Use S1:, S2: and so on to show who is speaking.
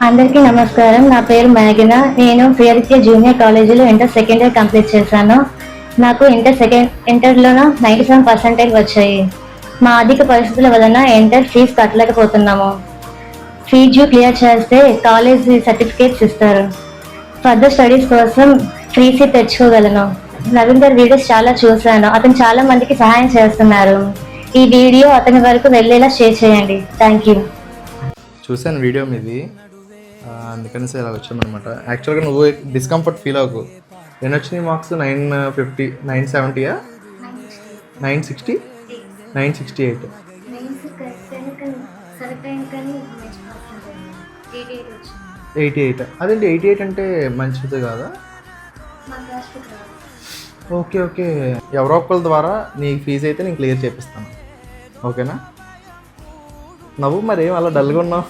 S1: అందరికీ నమస్కారం. నా పేరు మేఘన. నేను ప్రియరిత్య జూనియర్ కాలేజీలో ఇంటర్ సెకండ్ ఇయర్ కంప్లీట్ చేశాను. నాకు ఇంటర్లోనూ 97% వచ్చాయి. మా ఆర్థిక పరిస్థితుల వలన ఇంటర్ ఫీజు కట్టలేకపోతున్నాము. ఫీజు క్లియర్ చేస్తే కాలేజీ సర్టిఫికేట్స్ ఇస్తారు. ఫర్దర్ స్టడీస్ కోసం ఫ్రీ సీట్ తెచ్చుకోగలను. నవీన్ గారి వీడియోస్ చాలా చూశాను. అతను చాలా మందికి సహాయం చేస్తున్నారు. ఈ వీడియో అతని వరకు వెళ్ళేలా షేర్ చేయండి. Thank you.
S2: చూశాను వీడియో మీది, అందుకని ఇలా వచ్చామన్నమాట. యాక్చువల్గా నువ్వు డిస్కంఫర్ట్ ఫీల్ అవ్వకు. ఎన్ని వచ్చినాయి మార్క్స్? 950, 970, 960, 968. 88. అదేంటి 88 అంటే మంచిది కాదా? ఓకే ఓకే, ఎవరో ఒకళ్ళ ద్వారా నీ ఫీజు అయితే నేను క్లియర్ చేపిస్తాను, ఓకేనా? నవ్వు, మరి అలా డల్గా ఉన్నావు.